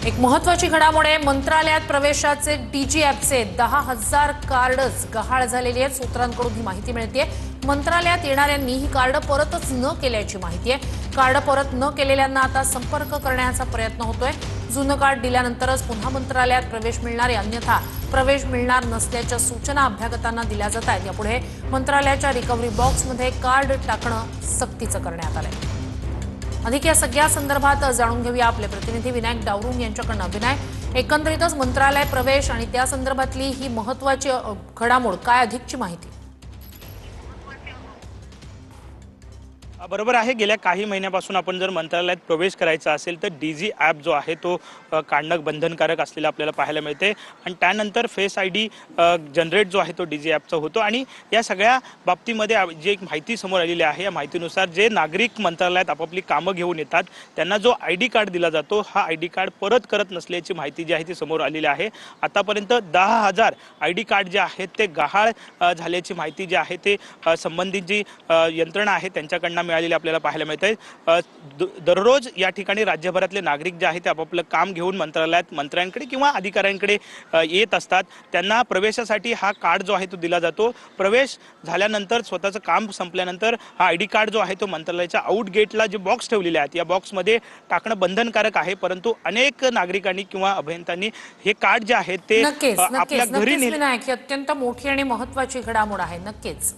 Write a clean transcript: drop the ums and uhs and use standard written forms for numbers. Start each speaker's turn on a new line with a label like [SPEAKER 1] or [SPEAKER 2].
[SPEAKER 1] एक महत्त्वाची घडामोड आहे। मंत्रालयात प्रवेशाचे डीजी ॲपचे 10,000 कार्डच गहाळ झालेली आहेत। सूत्रांकडून ही माहिती मिळते। मंत्रालयात येणाऱ्यांनी ही कार्ड परतच न केल्याची माहिती आहे। कार्ड परत न केलेल्यांना आता संपर्क करण्याचा प्रयत्न होतोय। जुनं कार्ड दिल्यानंतरच पुन्हा मंत्रालयात प्रवेश मिळणार आहे, अन्यथा प्रवेश मिळणार नसल्याच्या सूचना अभ्यागतांना दिल्या जात आहेत। यापुढे मंत्रालयाच्या रिकव्हरी बॉक्समध्ये कार्ड टाकणं सक्तीचं करण्यात आलंय। अधिक या सगळ्या संदर्भात जाणून घेऊया आपले प्रतिनिधी विनायक डावरुंग यांच्याकडून। विनायक, एकंदरीतच मंत्रालय प्रवेश आणि त्या संदर्भातली ही महत्त्वाची घडामोड, काय अधिकची माहिती?
[SPEAKER 2] बरोबर आहे। गेल्या काही महिन्यापासून आपण जर मंत्रालयात प्रवेश करायचा असेल तर डीजी ॲप जो आहे तो काढणं बंधनकारक असलेला आपल्याला पाहायला मिळते आणि त्यानंतर फेस आयडी जनरेट जो आहे तो डीजी ॲपचा होतो। आणि या सगळ्या बाबतीमध्ये जी एक माहिती समोर आलेली आहे, या माहितीनुसार जे नागरिक मंत्रालयात आपापली कामं घेऊन येतात त्यांना जो आयडी कार्ड दिला जातो, हा आयडी कार्ड परत करत नसल्याची माहिती जी आहे ती समोर आलेली आहे। आतापर्यंत 10,000 आयडी कार्ड जे आहेत ते गहाळ झाल्याची माहिती जी आहे ते संबंधित जी यंत्रणा आहे त्यांच्याकडनं मिळालेली आपल्याला पाहायला मिळते। दररोज या ठिकाणी राज्यभरातले नागरिक जे आहेत ते आपापलं काम घेऊन मंत्रालयात मंत्र्यांकडे किंवा अधिकाऱ्यांकडे येत असतात। त्यांना प्रवेशासाठी हा कार्ड जो आहे तो दिला जातो। प्रवेश झाल्यानंतर स्वतःचं काम संपल्यानंतर हा आयडी कार्ड जो आहे तो मंत्रालयाच्या आउट गेटला जे बॉक्स ठेवलेले आहेत या बॉक्समध्ये टाकणं बंधनकारक आहे, परंतु अनेक नागरिकांनी किंवा अभियंत्यांनी हे कार्ड जे आहे ते आपल्या घरी
[SPEAKER 1] विनायक, ही अत्यंत मोठी आणि महत्त्वाची घडामोड आहे। नक्कीच।